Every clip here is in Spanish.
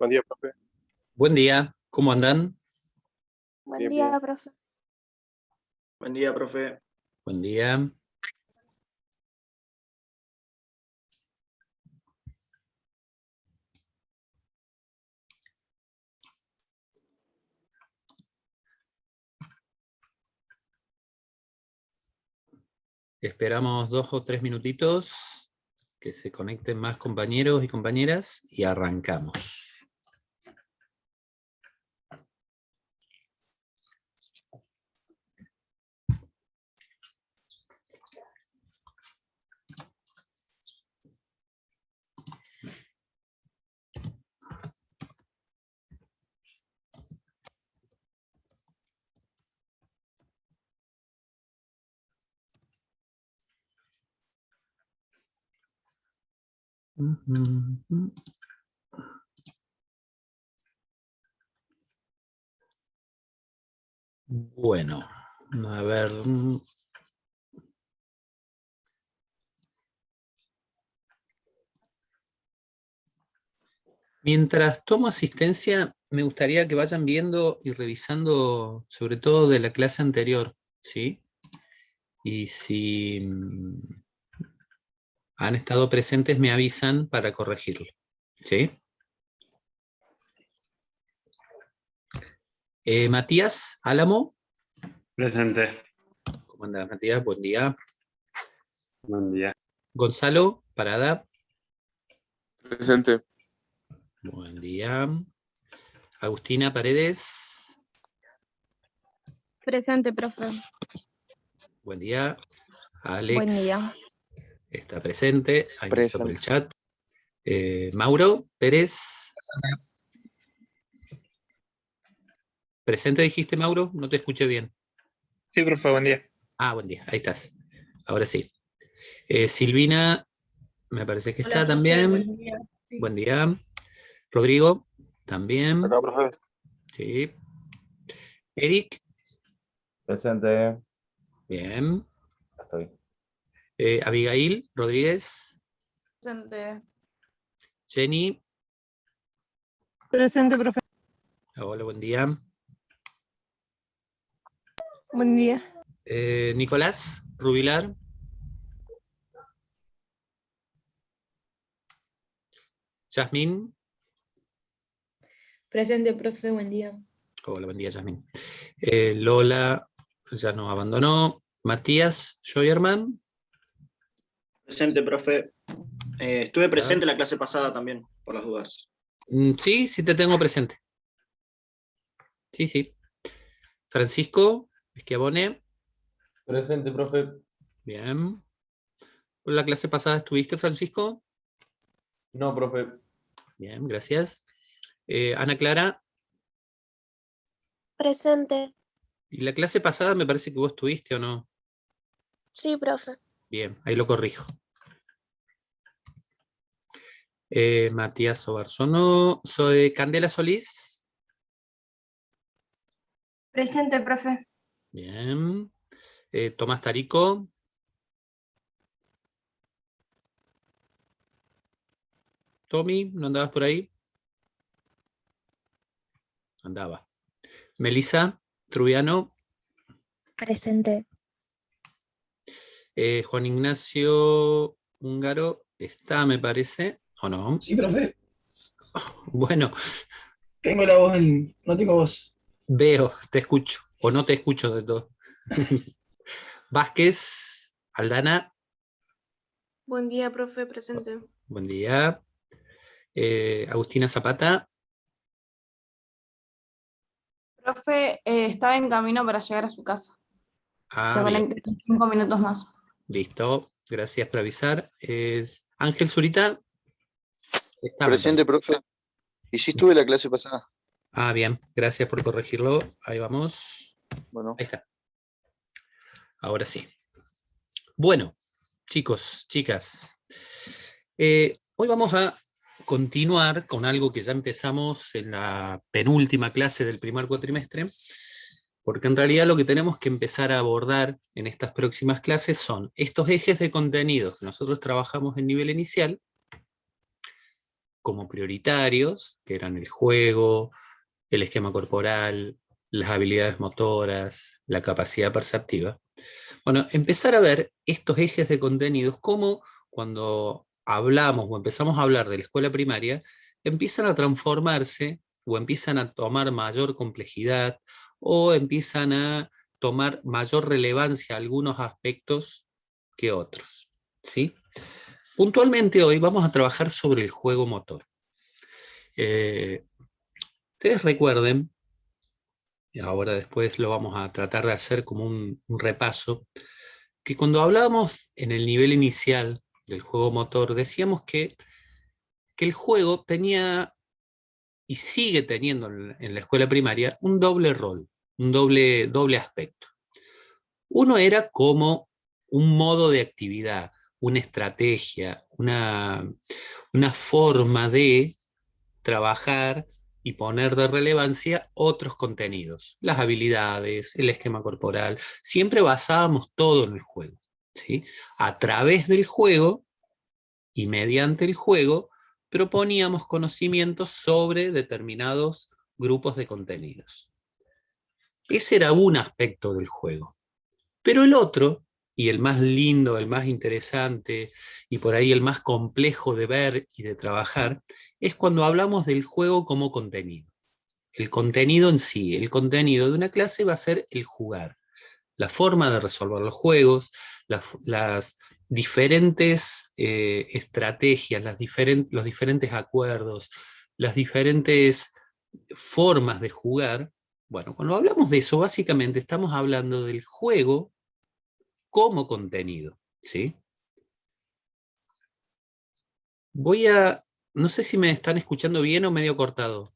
Buen día, profe. Buen día, ¿cómo andan? Buen Bien, día, bien. profe. Buen día, profe. Buen día. Esperamos 2 o 3 minutitos que se conecten más compañeros y compañeras y arrancamos. Bueno, a ver. Mientras tomo asistencia, me gustaría que vayan viendo y revisando, sobre todo de la clase anterior, ¿sí? Y si han estado presentes, me avisan para corregirlo, ¿sí? Matías Álamo. Presente. ¿Cómo andás, Matías? Buen día. Buen día. Gonzalo Parada. Presente. Buen día. Agustina Paredes. Presente, profe. Buen día. Alex. Buen día. Está presente. Ahí me hizo por el chat. Mauro Pérez. ¿Presente dijiste, Mauro? No te escuché bien. Sí, profe, buen día. Ah, buen día. Ahí estás. Ahora sí. Silvina, me parece que Hola, está profe, también. buen día. Sí. Buen día. Rodrigo, también. Acá, profe. Sí. Eric. Presente. Bien. Estoy. Abigail Rodríguez. Presente. Jenny. Presente, profe. Hola, buen día. Buen día. Nicolás Rubilar. Yasmín. Presente, profe, buen día. Hola, buen día, Yasmín. Lola ya nos abandonó. Matías Joyerman. Presente, profe. Estuve presente en la clase pasada también, por las dudas. Sí, sí te tengo presente. Sí, sí. Francisco Schiavone. Presente, profe. Bien. ¿En la clase pasada estuviste, Francisco? No, profe. Bien, gracias. Ana Clara. Presente. ¿Y la clase pasada me parece que vos estuviste o no? Sí, profe. Bien, ahí lo corrijo. Matías Obarzono. Soy Candela Solís. Presente, profe. Bien. Tomás Tarico. Tommy, ¿no andabas por ahí? Andaba. Melissa Trubiano. Presente. Juan Ignacio Húngaro está, me parece, ¿o no? Sí, profe. Bueno, Tengo la voz no tengo voz. veo, te escucho, o no te escucho de todo. Vázquez, Aldana. Buen día, profe. Presente. Buen día. Agustina Zapata. Profe, estaba en camino para llegar a su casa. Se Bien, conecta en 5 minutos más. listo. Gracias por avisar. Ángel Zurita. Está, me Presente, parece. profe. Y sí estuve la clase pasada. Bien, gracias por corregirlo. Ahí vamos. Bueno, Ahí está. Ahora sí. Bueno, chicos, chicas. Hoy vamos a continuar con algo que ya empezamos en la penúltima clase del primer cuatrimestre, porque en realidad lo que tenemos que empezar a abordar en estas próximas clases son estos ejes de contenidos que nosotros trabajamos en nivel inicial, como prioritarios, que eran el juego, el esquema corporal, las habilidades motoras, la capacidad perceptiva. Bueno, empezar a ver estos ejes de contenidos, cómo cuando hablamos o empezamos a hablar de la escuela primaria, empiezan a transformarse o empiezan a tomar mayor complejidad o empiezan a tomar mayor relevancia algunos aspectos que otros, ¿sí? Puntualmente hoy vamos a trabajar sobre el juego motor. Ustedes recuerden, y ahora después lo vamos a tratar de hacer como un repaso, que cuando hablábamos en el nivel inicial del juego motor, decíamos que el juego tenía, y sigue teniendo en la escuela primaria, un doble rol, un doble aspecto. Uno era como un modo de actividad, una estrategia, una forma de trabajar y poner de relevancia otros contenidos, las habilidades, el esquema corporal. Siempre basábamos todo en el juego, ¿sí? A través del juego y mediante el juego proponíamos conocimientos sobre determinados grupos de contenidos. Ese era un aspecto del juego. Pero el otro, y el más lindo, el más interesante, y por ahí el más complejo de ver y de trabajar, es cuando hablamos del juego como contenido. El contenido en sí, el contenido de una clase va a ser el jugar. La forma de resolver los juegos, las diferentes estrategias, los diferentes acuerdos, las diferentes formas de jugar. Bueno, cuando hablamos de eso, básicamente estamos hablando del juego como contenido, ¿sí? No sé si me están escuchando bien o medio cortado.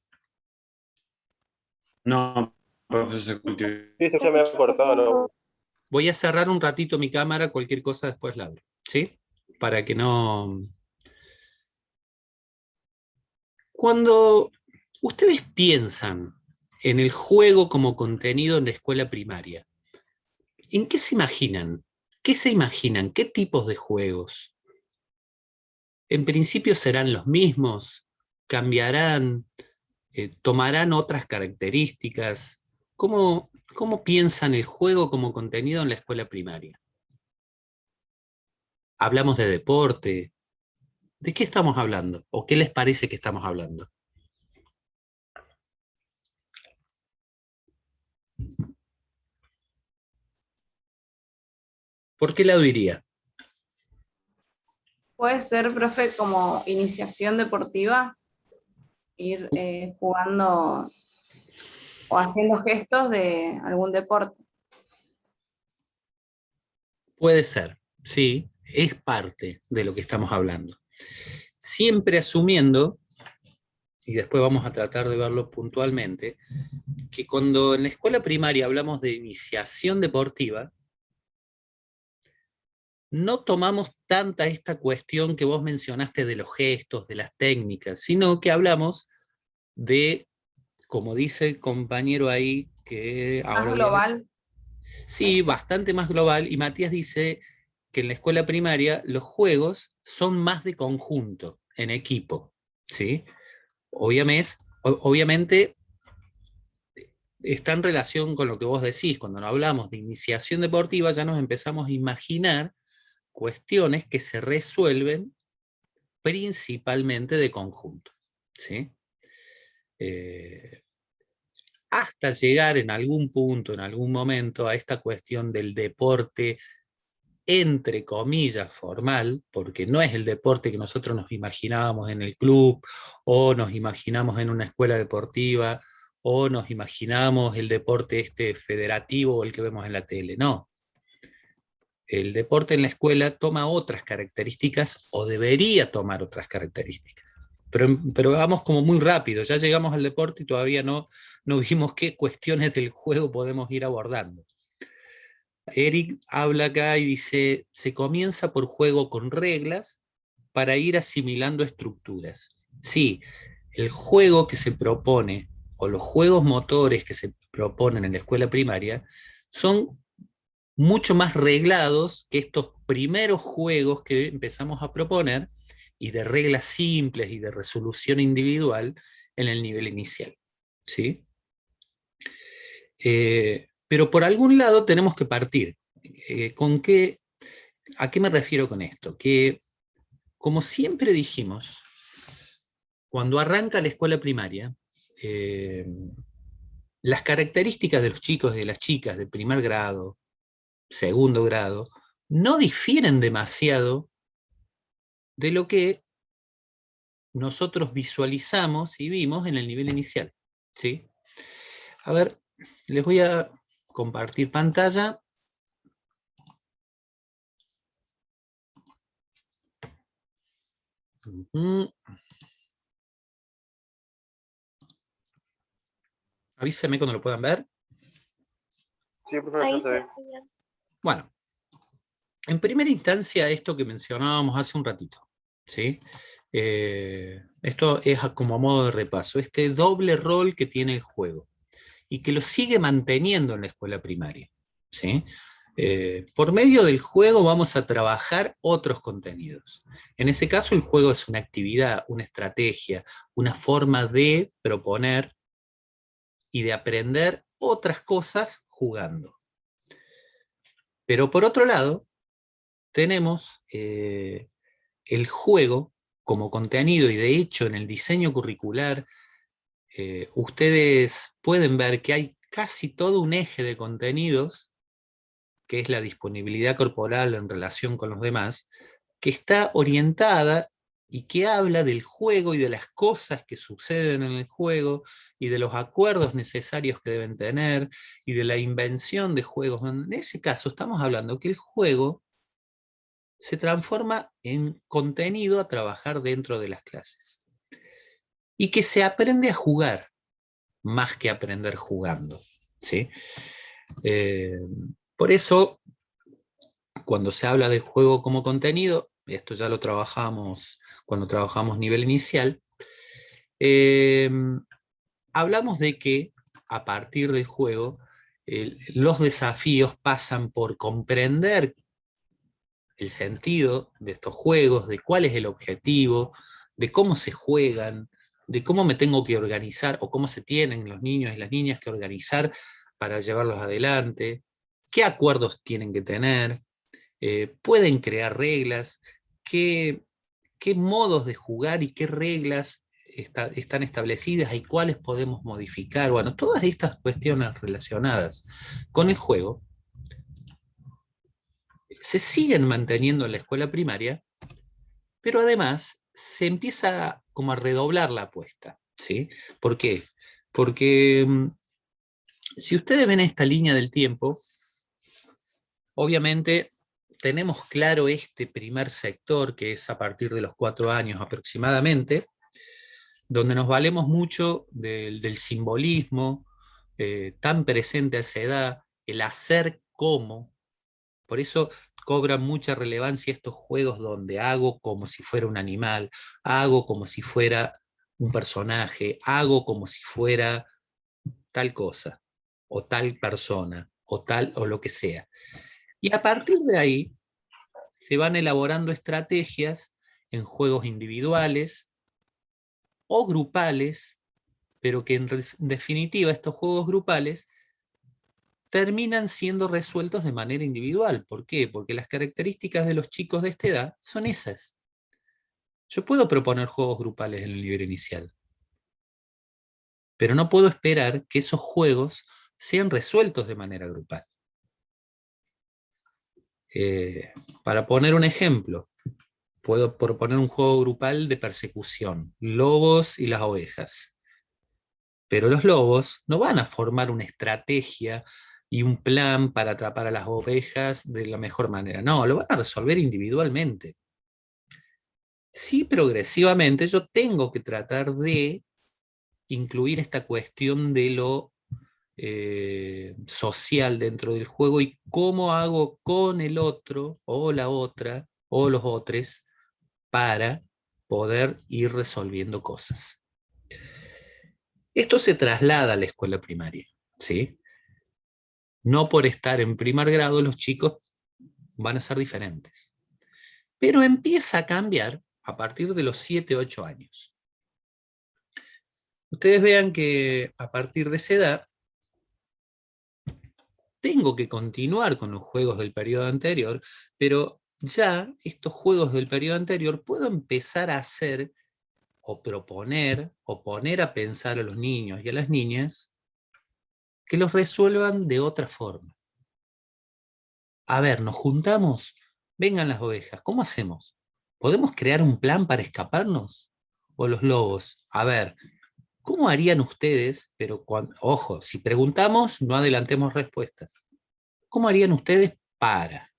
No, profesor. Sí, se me ha cortado, ¿no? Voy a cerrar un ratito mi cámara, cualquier cosa después la abro, ¿sí? Para que no... Cuando ustedes piensan en el juego como contenido en la escuela primaria, ¿en qué se imaginan? ¿Qué se imaginan? ¿Qué tipos de juegos? En principio serán los mismos, cambiarán, tomarán otras características. ¿Cómo piensan el juego como contenido en la escuela primaria? Hablamos de deporte. ¿De qué estamos hablando? ¿O qué les parece que estamos hablando? ¿Por qué lado iría? Puede ser, profe, como iniciación deportiva, ir jugando o haciendo gestos de algún deporte. Puede ser, sí, es parte de lo que estamos hablando. Siempre asumiendo, y después vamos a tratar de verlo puntualmente, que cuando en la escuela primaria hablamos de iniciación deportiva, no tomamos tanta esta cuestión que vos mencionaste de los gestos, de las técnicas, sino que hablamos de, como dice el compañero ahí, que Más ahora... global. Sí, bastante más global, y Matías dice que en la escuela primaria los juegos son más de conjunto, en equipo, ¿sí? Obviamente está en relación con lo que vos decís. Cuando hablamos de iniciación deportiva ya nos empezamos a imaginar cuestiones que se resuelven principalmente de conjunto, ¿sí? Hasta llegar en algún punto, en algún momento, a esta cuestión del deporte, entre comillas, formal, porque no es el deporte que nosotros nos imaginábamos en el club, o nos imaginamos en una escuela deportiva, o nos imaginamos el deporte federativo o el que vemos en la tele. No. El deporte en la escuela toma otras características, o debería tomar otras características. Pero vamos como muy rápido, ya llegamos al deporte y todavía no vimos qué cuestiones del juego podemos ir abordando. Eric habla acá y dice, se comienza por juego con reglas para ir asimilando estructuras. Sí, el juego que se propone, o los juegos motores que se proponen en la escuela primaria, son mucho más reglados que estos primeros juegos que empezamos a proponer, y de reglas simples y de resolución individual en el nivel inicial, ¿sí? Pero por algún lado tenemos que partir. ¿A qué me refiero con esto? Que, como siempre dijimos, cuando arranca la escuela primaria, las características de los chicos y de las chicas de primer grado, segundo grado, no difieren demasiado de lo que nosotros visualizamos y vimos en el nivel inicial, ¿sí? A ver, les voy a compartir pantalla. Avíseme cuando lo puedan ver. Sí, profe, Ahí ya se se ve. ve bien. Bueno, en primera instancia, esto que mencionábamos hace un ratito, ¿sí? Esto es como a modo de repaso, este doble rol que tiene el juego, y que lo sigue manteniendo en la escuela primaria, ¿sí? Por medio del juego vamos a trabajar otros contenidos. En ese caso, el juego es una actividad, una estrategia, una forma de proponer y de aprender otras cosas jugando. Pero por otro lado, tenemos el juego como contenido, y de hecho en el diseño curricular ustedes pueden ver que hay casi todo un eje de contenidos, que es la disponibilidad corporal en relación con los demás, que está orientada y que habla del juego y de las cosas que suceden en el juego, y de los acuerdos necesarios que deben tener, y de la invención de juegos. En ese caso estamos hablando que el juego se transforma en contenido a trabajar dentro de las clases, y que se aprende a jugar, más que aprender jugando, ¿sí? Por eso, cuando se habla del juego como contenido, esto ya lo trabajamos cuando trabajamos nivel inicial, hablamos de que a partir del juego, los desafíos pasan por comprender el sentido de estos juegos, de cuál es el objetivo, de cómo se juegan, de cómo me tengo que organizar, o cómo se tienen los niños y las niñas que organizar para llevarlos adelante, qué acuerdos tienen que tener, pueden crear reglas, qué modos de jugar y qué reglas están establecidas y cuáles podemos modificar. Bueno, todas estas cuestiones relacionadas con el juego se siguen manteniendo en la escuela primaria, pero además se empieza como a redoblar la apuesta, ¿sí? ¿Por qué? Porque si ustedes ven esta línea del tiempo, obviamente tenemos claro este primer sector, que es a partir de los 4 años aproximadamente, donde nos valemos mucho del simbolismo tan presente a esa edad, el hacer cómo. Por eso cobran mucha relevancia estos juegos donde hago como si fuera un animal, hago como si fuera un personaje, hago como si fuera tal cosa, o tal persona, o tal, o lo que sea. Y a partir de ahí se van elaborando estrategias en juegos individuales o grupales, pero que en definitiva estos juegos grupales terminan siendo resueltos de manera individual. ¿Por qué? Porque las características de los chicos de esta edad son esas. Yo puedo proponer juegos grupales en el nivel inicial, pero no puedo esperar que esos juegos sean resueltos de manera grupal. Para poner un ejemplo, puedo proponer un juego grupal de persecución, lobos y las ovejas. Pero los lobos no van a formar una estrategia y un plan para atrapar a las ovejas de la mejor manera. No, lo van a resolver individualmente. Sí, progresivamente yo tengo que tratar de incluir esta cuestión de lo social dentro del juego, y cómo hago con el otro, o la otra, o los otros, para poder ir resolviendo cosas. Esto se traslada a la escuela primaria, ¿sí? No por estar en primer grado los chicos van a ser diferentes. Pero empieza a cambiar a partir de los 7, 8 años. Ustedes vean que a partir de esa edad, tengo que continuar con los juegos del periodo anterior, pero ya estos juegos del periodo anterior puedo empezar a hacer, o proponer, o poner a pensar a los niños y a las niñas, que los resuelvan de otra forma. A ver, nos juntamos, vengan las ovejas, ¿cómo hacemos? ¿Podemos crear un plan para escaparnos? O los lobos, a ver, ¿cómo harían ustedes? Pero, ojo, si preguntamos, no adelantemos respuestas. ¿Cómo harían ustedes para?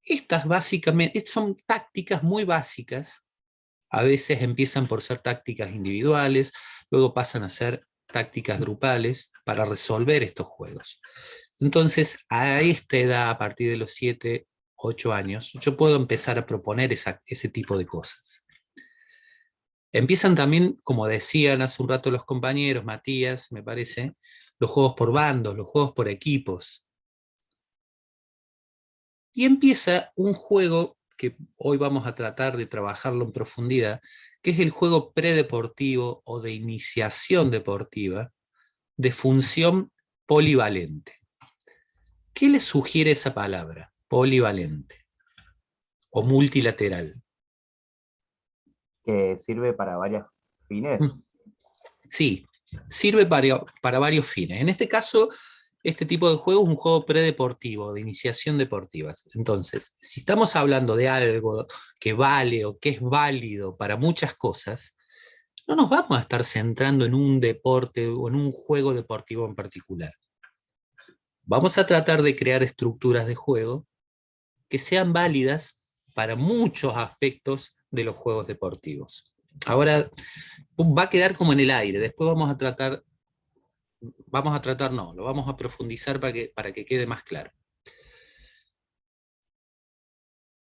Estas básicamente son tácticas muy básicas. A veces empiezan por ser tácticas individuales, luego pasan a ser tácticas grupales para resolver estos juegos. Entonces, a esta edad, a partir de los 7, 8 años, yo puedo empezar a proponer ese tipo de cosas. Empiezan también, como decían hace un rato los compañeros, Matías, me parece, los juegos por bandos, los juegos por equipos. Y empieza un juego que hoy vamos a tratar de trabajarlo en profundidad, que es el juego predeportivo o de iniciación deportiva, de función polivalente. ¿Qué les sugiere esa palabra? Polivalente o multilateral. Que sirve para varios fines. Sí, sirve para varios fines. En este caso, este tipo de juego es un juego predeportivo, de iniciación deportiva. Entonces, si estamos hablando de algo que vale o que es válido para muchas cosas, no nos vamos a estar centrando en un deporte o en un juego deportivo en particular. Vamos a tratar de crear estructuras de juego que sean válidas para muchos aspectos de los juegos deportivos. Ahora va a quedar como en el aire, después lo vamos a profundizar para que quede más claro.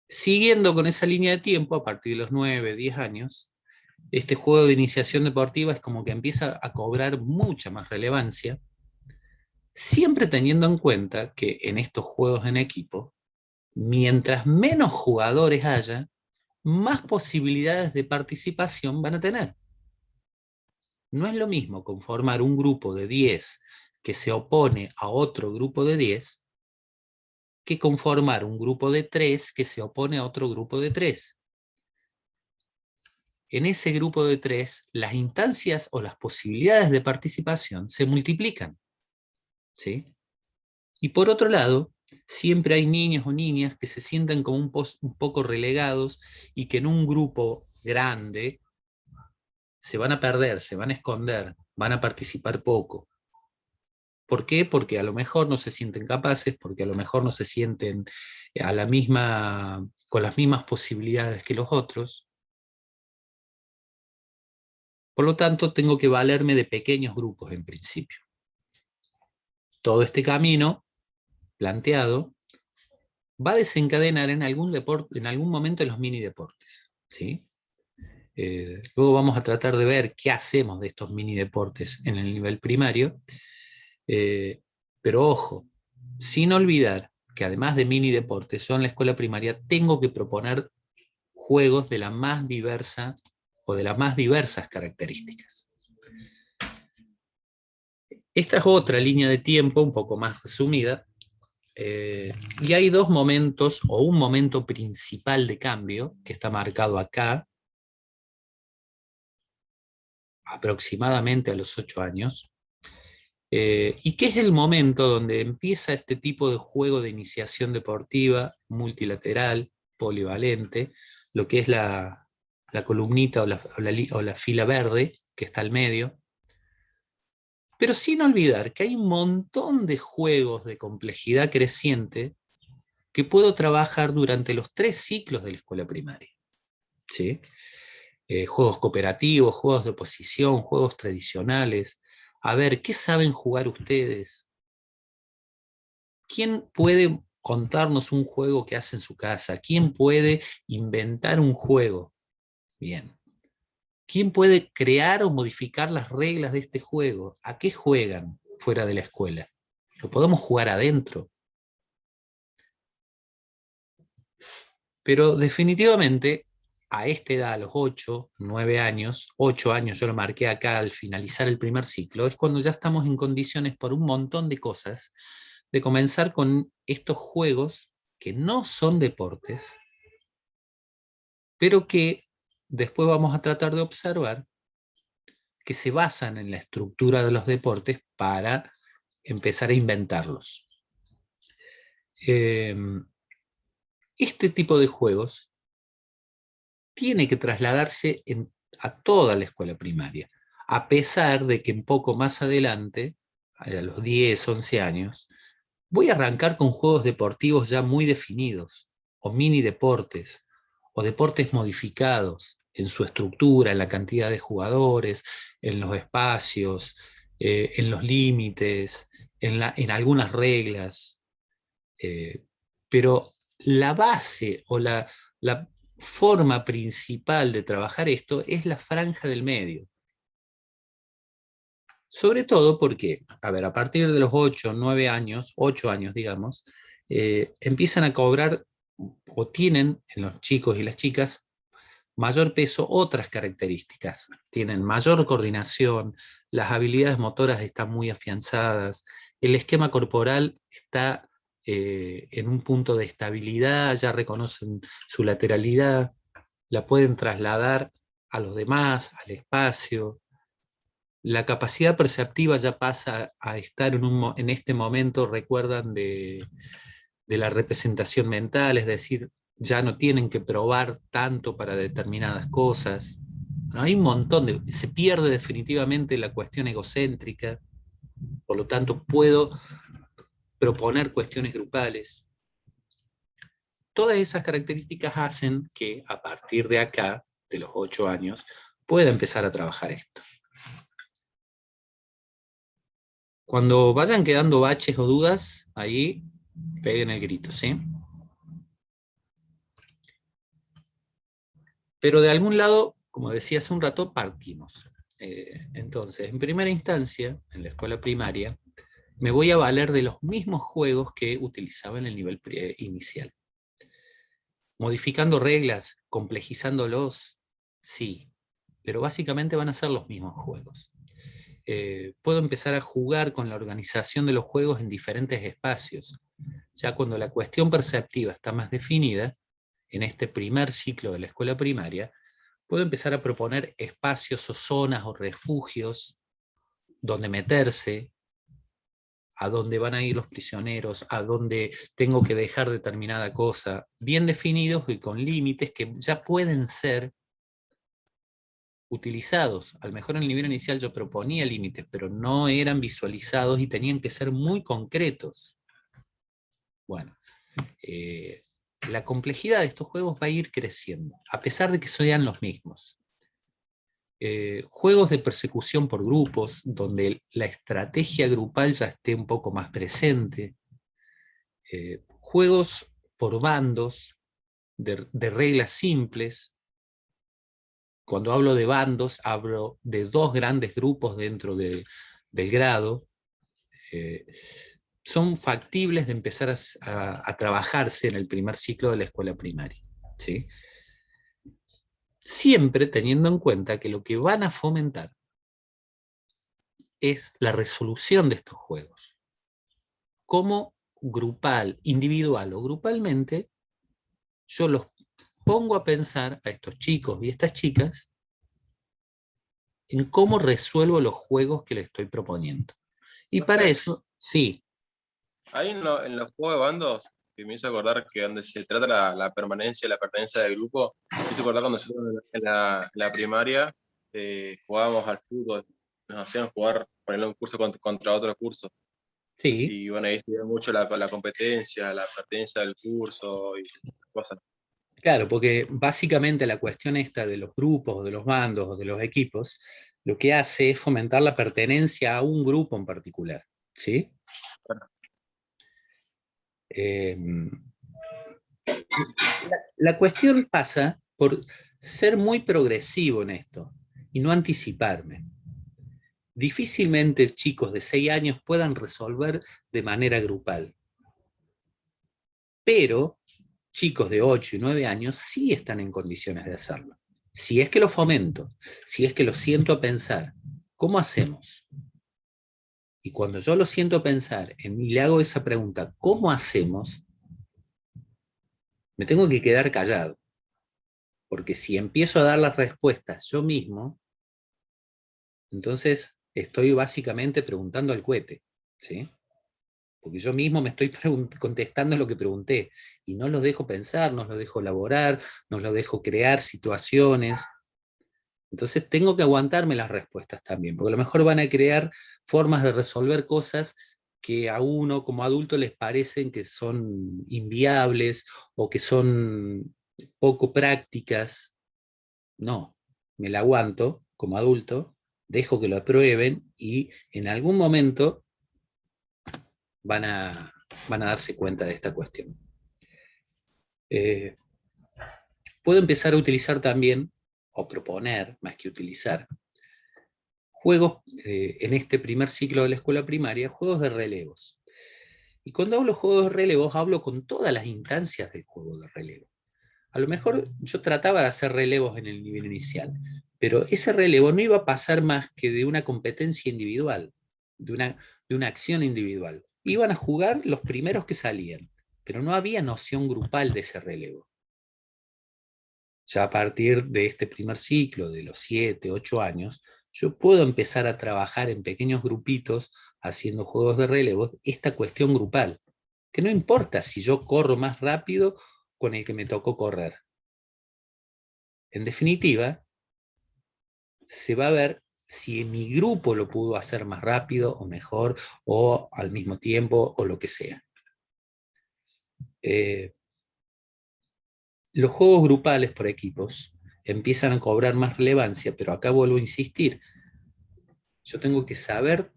Siguiendo con esa línea de tiempo, a partir de los 9, 10 años, este juego de iniciación deportiva es como que empieza a cobrar mucha más relevancia, siempre teniendo en cuenta que en estos juegos en equipo, mientras menos jugadores haya, más posibilidades de participación van a tener. No es lo mismo conformar un grupo de 10 que se opone a otro grupo de 10 que conformar un grupo de 3 que se opone a otro grupo de 3. En ese grupo de 3, las instancias o las posibilidades de participación se multiplican, ¿sí? Y por otro lado, siempre hay niños o niñas que se sienten como un poco relegados y que en un grupo grande se van a perder, se van a esconder, van a participar poco. ¿Por qué? Porque a lo mejor no se sienten capaces, porque a lo mejor no se sienten con las mismas posibilidades que los otros. Por lo tanto, tengo que valerme de pequeños grupos en principio. Todo este camino planteado va a desencadenar en algún momento los mini deportes, ¿sí? Luego vamos a tratar de ver qué hacemos de estos mini deportes en el nivel primario, pero ojo, sin olvidar que además de mini deportes, yo en la escuela primaria tengo que proponer juegos de la más diversa o de las más diversas características. Esta es otra línea de tiempo un poco más resumida, y hay dos momentos, o un momento principal de cambio, que está marcado acá, aproximadamente a los 8 años, y que es el momento donde empieza este tipo de juego de iniciación deportiva, multilateral, polivalente, lo que es la columnita o la fila verde, que está al medio, pero sin olvidar que hay un montón de juegos de complejidad creciente que puedo trabajar durante los 3 ciclos de la escuela primaria, ¿sí? Juegos cooperativos, juegos de oposición, juegos tradicionales. A ver, ¿qué saben jugar ustedes? ¿Quién puede contarnos un juego que hace en su casa? ¿Quién puede inventar un juego? Bien. ¿Quién puede crear o modificar las reglas de este juego? ¿A qué juegan fuera de la escuela? ¿Lo podemos jugar adentro? Pero definitivamente a esta edad, a los 8, 9 años, 8 años, yo lo marqué acá al finalizar el primer ciclo, es cuando ya estamos en condiciones por un montón de cosas de comenzar con estos juegos que no son deportes, pero que después vamos a tratar de observar que se basan en la estructura de los deportes para empezar a inventarlos. Este tipo de juegos tiene que trasladarse a toda la escuela primaria, a pesar de que un poco más adelante, a los 10, 11 años, voy a arrancar con juegos deportivos ya muy definidos, o mini deportes, o deportes modificados en su estructura, en la cantidad de jugadores, en los espacios, en los límites, en algunas reglas. Pero la base o la forma principal de trabajar esto es la franja del medio. Sobre todo porque, a ver, a partir de los 8, 9 años, 8 años digamos, empiezan a cobrar o tienen en los chicos y las chicas mayor peso otras características. Tienen mayor coordinación, las habilidades motoras están muy afianzadas, el esquema corporal está en un punto de estabilidad, ya reconocen su lateralidad, la pueden trasladar a los demás, al espacio. La capacidad perceptiva ya pasa a estar en este momento, recuerdan, de la representación mental, es decir, ya no tienen que probar tanto para determinadas cosas. ¿No? Hay un montón se pierde definitivamente la cuestión egocéntrica, por lo tanto puedo proponer cuestiones grupales. Todas esas características hacen que a partir de acá, de los 8 años, pueda empezar a trabajar esto. Cuando vayan quedando baches o dudas, ahí peguen el grito, ¿sí? Pero de algún lado, como decía hace un rato, partimos. Entonces, en primera instancia, en la escuela primaria, me voy a valer de los mismos juegos que utilizaba en el nivel inicial. Modificando reglas, complejizándolos, sí, pero básicamente van a ser los mismos juegos. Puedo empezar a jugar con la organización de los juegos en diferentes espacios. Ya cuando la cuestión perceptiva está más definida, en este primer ciclo de la escuela primaria, puedo empezar a proponer espacios o zonas o refugios donde meterse, a dónde van a ir los prisioneros, a dónde tengo que dejar determinada cosa, bien definidos y con límites que ya pueden ser utilizados. A lo mejor en el nivel inicial yo proponía límites, pero no eran visualizados y tenían que ser muy concretos. Bueno, la complejidad de estos juegos va a ir creciendo, a pesar de que sean los mismos. Juegos de persecución por grupos, donde la estrategia grupal ya esté un poco más presente. Juegos por bandos, de reglas simples. Cuando hablo de bandos, hablo de 2 grandes grupos dentro del grado. Son factibles de empezar a trabajarse en el primer ciclo de la escuela primaria, ¿sí? Siempre teniendo en cuenta que lo que van a fomentar es la resolución de estos juegos. Como grupal, individual o grupalmente, yo los pongo a pensar a estos chicos y estas chicas en cómo resuelvo los juegos que les estoy proponiendo. Y para eso, sí. Ahí en los juegos de bandos, que me hizo acordar que donde se trata la permanencia, la pertenencia del grupo, me hizo acordar cuando nosotros en la primaria jugábamos al fútbol, nos hacían jugar, ponerle un curso contra otro curso. Sí. Y bueno, ahí se ve mucho la competencia, la pertenencia del curso y cosas. Claro, porque básicamente la cuestión esta de los grupos, de los bandos o de los equipos, lo que hace es fomentar la pertenencia a un grupo en particular, ¿sí? La cuestión pasa por ser muy progresivo en esto y no anticiparme. Difícilmente chicos de 6 años puedan resolver de manera grupal. Pero chicos de 8 y 9 años sí están en condiciones de hacerlo. Si es que lo fomento, si es que lo siento a pensar, ¿cómo hacemos? Y cuando yo lo siento a pensar y le hago esa pregunta, ¿cómo hacemos? Me tengo que quedar callado. Porque si empiezo a dar las respuestas yo mismo, entonces estoy básicamente preguntando al cohete, ¿sí? Porque yo mismo me estoy contestando lo que pregunté, y no los dejo pensar, no los dejo elaborar, no los dejo crear situaciones. Entonces tengo que aguantarme las respuestas también, porque a lo mejor van a crear formas de resolver cosas que a uno como adulto les parecen que son inviables o que son poco prácticas. No, me la aguanto como adulto, dejo que lo aprueben y en algún momento van a darse cuenta de esta cuestión. Puedo empezar a utilizar también, o proponer, más que utilizar, juegos, en este primer ciclo de la escuela primaria, juegos de relevos. Y cuando hablo de juegos de relevos, hablo con todas las instancias del juego de relevo. A lo mejor yo trataba de hacer relevos en el nivel inicial, pero ese relevo no iba a pasar más que de una competencia individual, de una acción individual. Iban a jugar los primeros que salían, pero no había noción grupal de ese relevo. Ya a partir de este primer ciclo, de los 7, 8 años, yo puedo empezar a trabajar en pequeños grupitos, haciendo juegos de relevos, esta cuestión grupal, que no importa si yo corro más rápido con el que me tocó correr. En definitiva, se va a ver si mi grupo lo pudo hacer más rápido o mejor, o al mismo tiempo, o lo que sea. Los juegos grupales por equipos empiezan a cobrar más relevancia, pero acá vuelvo a insistir. Yo tengo que saber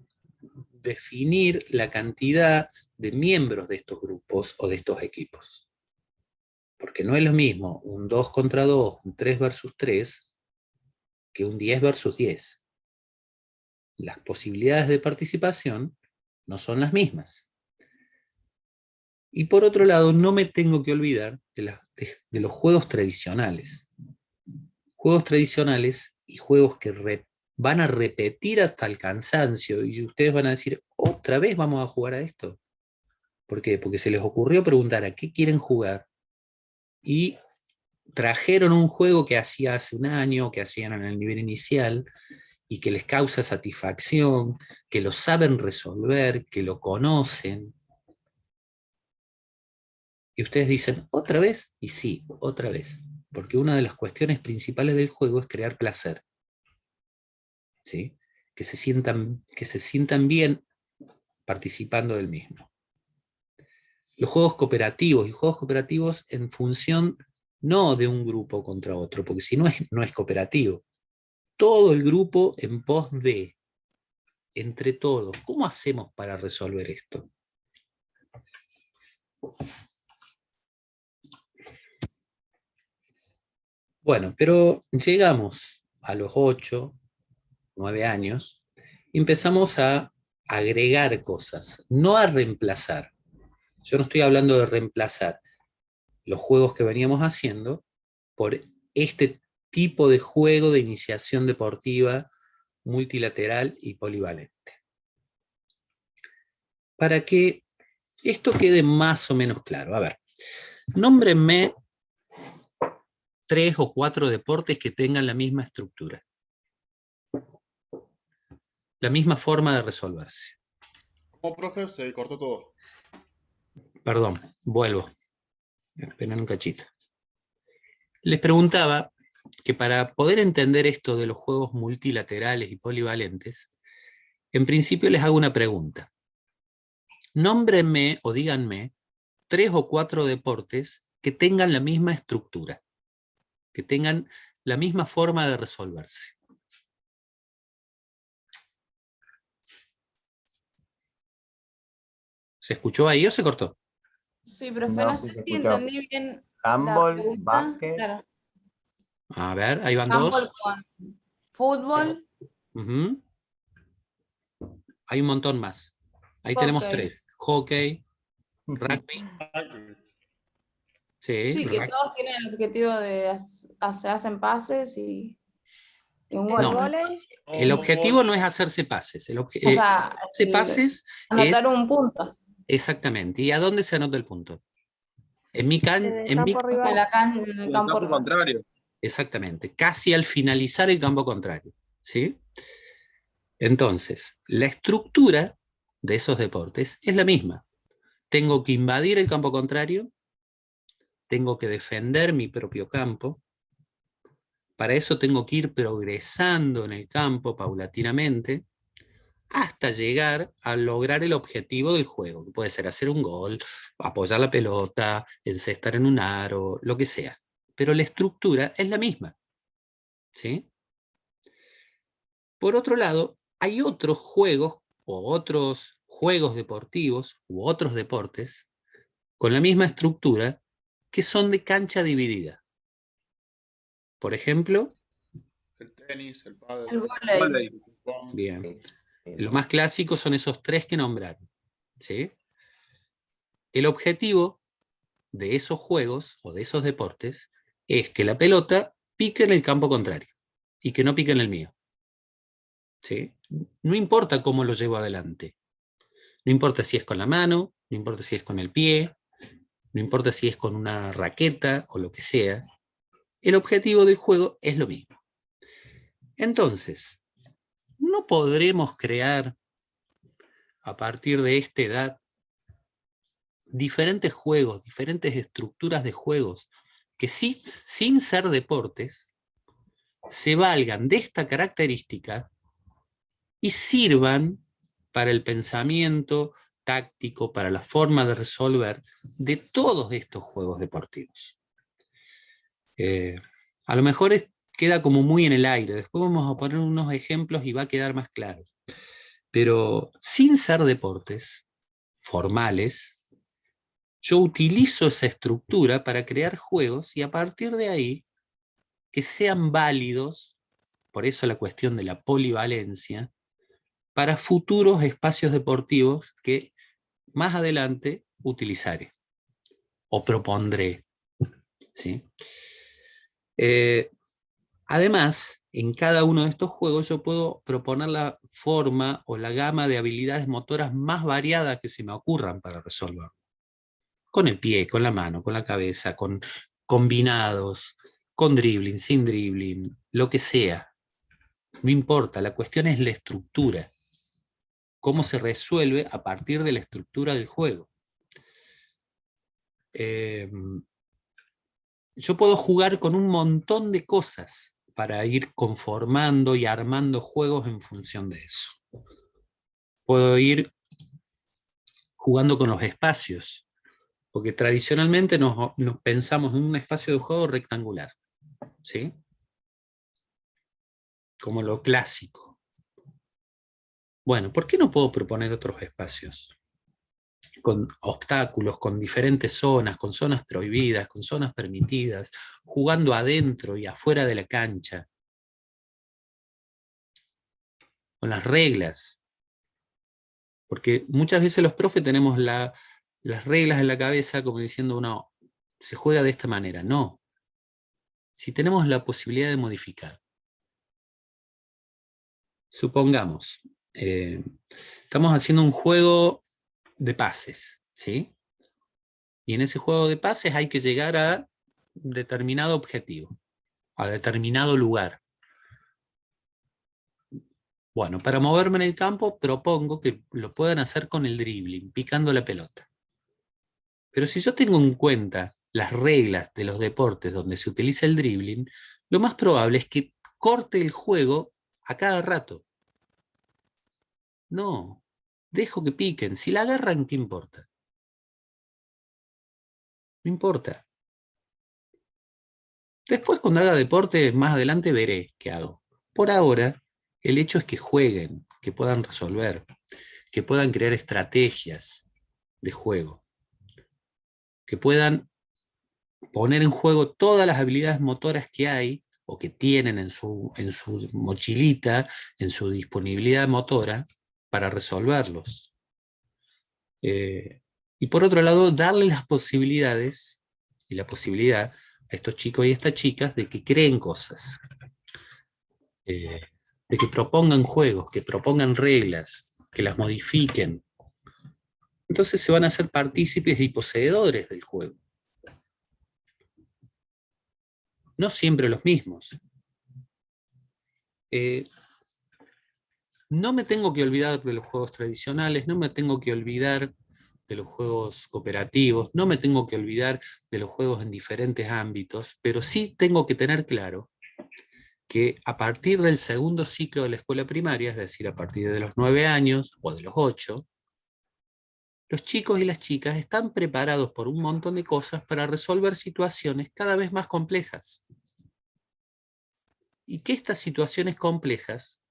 definir la cantidad de miembros de estos grupos o de estos equipos. Porque no es lo mismo un 2 contra 2, un 3 versus 3, que un 10 versus 10. Las posibilidades de participación no son las mismas. Y por otro lado, no me tengo que olvidar de los juegos tradicionales. Juegos tradicionales y juegos que van a repetir hasta el cansancio, y ustedes van a decir, ¿otra vez vamos a jugar a esto? ¿Por qué? Porque se les ocurrió preguntar a qué quieren jugar, y trajeron un juego que hacía hace un año, que hacían en el nivel inicial, y que les causa satisfacción, que lo saben resolver, que lo conocen. Y ustedes dicen, ¿otra vez? Y sí, otra vez. Porque una de las cuestiones principales del juego es crear placer. ¿Sí? Que se sientan bien participando del mismo. Los juegos cooperativos, y juegos cooperativos en función no de un grupo contra otro, porque si no no es cooperativo. Todo el grupo en pos de, entre todos, ¿cómo hacemos para resolver esto? Bueno, pero llegamos a los 8, 9 años, y empezamos a agregar cosas, no a reemplazar. Yo no estoy hablando de reemplazar los juegos que veníamos haciendo por este tipo de juego de iniciación deportiva multilateral y polivalente. Para que esto quede más o menos claro, a ver, nómbrenme 3 o 4 deportes que tengan la misma estructura, la misma forma de resolverse. ¿Cómo, profe? Se cortó todo. Perdón, vuelvo. Esperen un cachito. Les preguntaba que para poder entender esto de los juegos multilaterales y polivalentes, en principio les hago una pregunta. Nómbrenme o díganme 3 o 4 deportes que tengan la misma estructura, que tengan la misma forma de resolverse. ¿Se escuchó ahí o se cortó? Sí, profe, No, no sí sé se si escuchó. entendí bien la Handball, pregunta. básquet. Claro. A ver, ahí van Handball 2. con fútbol, Hay un montón más. Ahí tenemos hockey. 3. Hockey, rugby. Sí, Sí, que todos tienen el objetivo de se hacen pases y un gol. No, el objetivo no es hacerse pases. O sea, hacerse pases es anotar un punto. exactamente. ¿Y a dónde se anota el punto? En mi En el campo rival. En el En el campo campo rival. contrario. exactamente, casi al finalizar el campo contrario, ¿sí? Entonces, la estructura de esos deportes es la misma. Tengo que invadir el campo contrario, tengo que defender mi propio campo. Para eso tengo que ir progresando en el campo paulatinamente hasta llegar a lograr el objetivo del juego, que puede ser hacer un gol, apoyar la pelota, encestar en un aro, lo que sea. Pero la estructura es la misma, ¿sí? Por otro lado, hay otros juegos o otros juegos deportivos u otros deportes con la misma estructura que son de cancha dividida. Por ejemplo, El tenis, el pádel. El vóley. Vale. el ping-pong. bien, lo más clásico son esos tres que nombraron, ¿sí? El objetivo de esos juegos o de esos deportes es que la pelota pique en el campo contrario y que no pique en el mío, ¿sí? No importa cómo lo llevo adelante. No importa si es con la mano, no importa si es con el pie, no importa si es con una raqueta o lo que sea. El objetivo del juego es lo mismo. Entonces, ¿no podremos crear a partir de esta edad diferentes juegos, diferentes estructuras de juegos que sin ser deportes se valgan de esta característica y sirvan para el pensamiento táctico, para la forma de resolver de todos estos juegos deportivos? A lo mejor queda como muy en el aire, después vamos a poner unos ejemplos y va a quedar más claro. Pero sin ser deportes formales, yo utilizo esa estructura para crear juegos y a partir de ahí que sean válidos, por eso la cuestión de la polivalencia, para futuros espacios deportivos que más adelante utilizaré o propondré, ¿sí? Además, en cada uno de estos juegos yo puedo proponer la forma o la gama de habilidades motoras más variadas que se me ocurran para resolverlo. Con el pie, con la mano, con la cabeza, con combinados, con dribbling, sin dribbling, lo que sea. No importa, la cuestión es la estructura. Cómo se resuelve a partir de la estructura del juego. Yo puedo jugar con un montón de cosas para ir conformando y armando juegos en función de eso. Puedo ir jugando con los espacios, porque tradicionalmente nos pensamos en un espacio de juego rectangular, ¿sí? Como lo clásico. Bueno, ¿por qué no puedo proponer otros espacios? Con obstáculos, con diferentes zonas, con zonas prohibidas, con zonas permitidas, jugando adentro y afuera de la cancha, con las reglas. Porque muchas veces los profes tenemos las reglas en la cabeza como diciendo, no, se juega de esta manera. No. Si tenemos la posibilidad de modificar. Supongamos, estamos haciendo un juego de pases, ¿sí? Y en ese juego de pases hay que llegar a determinado objetivo, a determinado lugar. Bueno, para moverme en el campo propongo que lo puedan hacer con el dribbling, picando la pelota. Pero si yo tengo en cuenta las reglas de los deportes donde se utiliza el dribbling, lo más probable es que corte el juego a cada rato. No, dejo que piquen. Si la agarran, ¿qué importa? No importa. Después, cuando haga deporte, más adelante veré qué hago. Por ahora, el hecho es que jueguen, que puedan resolver, que puedan crear estrategias de juego, que puedan poner en juego todas las habilidades motoras que hay o que tienen en su mochilita, en su disponibilidad motora, para resolverlos. Y por otro lado, darle las posibilidades y la posibilidad a estos chicos y estas chicas de que creen cosas, de que propongan juegos, que propongan reglas, que las modifiquen. Entonces se van a hacer partícipes y poseedores del juego. No siempre los mismos. No me tengo que olvidar de los juegos tradicionales, no me tengo que olvidar de los juegos cooperativos, no me tengo que olvidar de los juegos en diferentes ámbitos, pero sí tengo que tener claro que a partir del segundo ciclo de la escuela primaria, es decir, a partir de los 9 años o de los 8, los chicos y las chicas están preparados por un montón de cosas para resolver situaciones cada vez más complejas. Y que estas situaciones complejas,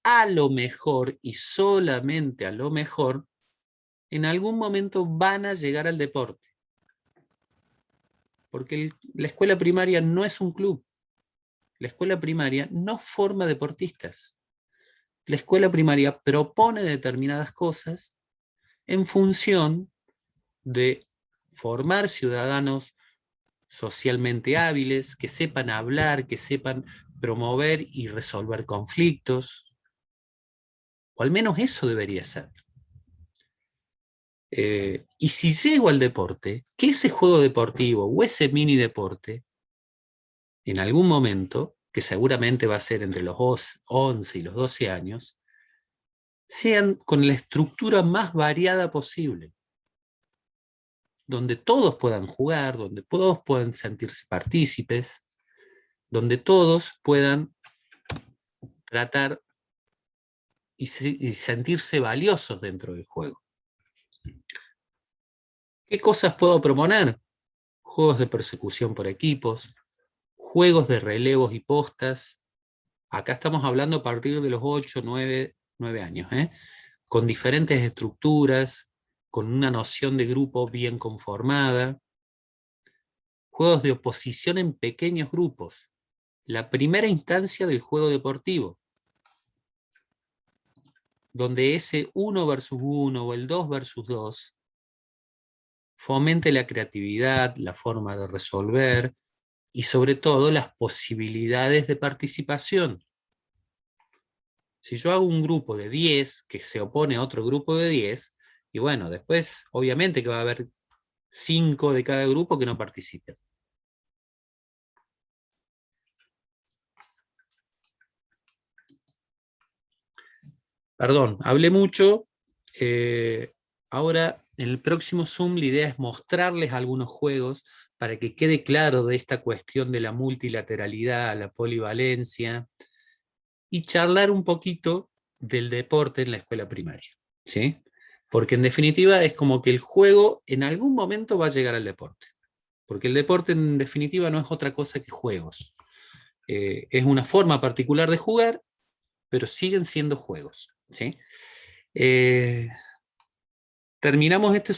a lo mejor y solamente a lo mejor, en algún momento van a llegar al deporte. Porque la escuela primaria no es un club. La escuela primaria no forma deportistas. La escuela primaria propone determinadas cosas en función de formar ciudadanos socialmente hábiles, que sepan hablar, que sepan promover y resolver conflictos. O al menos eso debería ser. Y si llego al deporte, que ese juego deportivo o ese mini deporte, en algún momento, que seguramente va a ser entre los 11 y los 12 años, sean con la estructura más variada posible, donde todos puedan jugar, donde todos puedan sentirse partícipes, donde todos puedan tratar y sentirse valiosos dentro del juego. ¿Qué cosas puedo proponer? Juegos de persecución por equipos, juegos de relevos y postas. Acá estamos hablando a partir de los 8, 9 años, con diferentes estructuras, con una noción de grupo bien conformada. Juegos de oposición en pequeños grupos. La primera instancia del juego deportivo, donde ese 1 versus 1 o el 2 versus 2 fomente la creatividad, la forma de resolver y sobre todo las posibilidades de participación. Si yo hago un grupo de 10 que se opone a otro grupo de 10, y bueno, después obviamente que va a haber 5 de cada grupo que no participen. Perdón, hablé mucho. Ahora, en el próximo Zoom, la idea es mostrarles algunos juegos para que quede claro de esta cuestión de la multilateralidad, la polivalencia, y charlar un poquito del deporte en la escuela primaria, ¿sí? Porque en definitiva es como que el juego en algún momento va a llegar al deporte. Porque el deporte en definitiva no es otra cosa que juegos. Es una forma particular de jugar, pero siguen siendo juegos, ¿sí? Terminamos este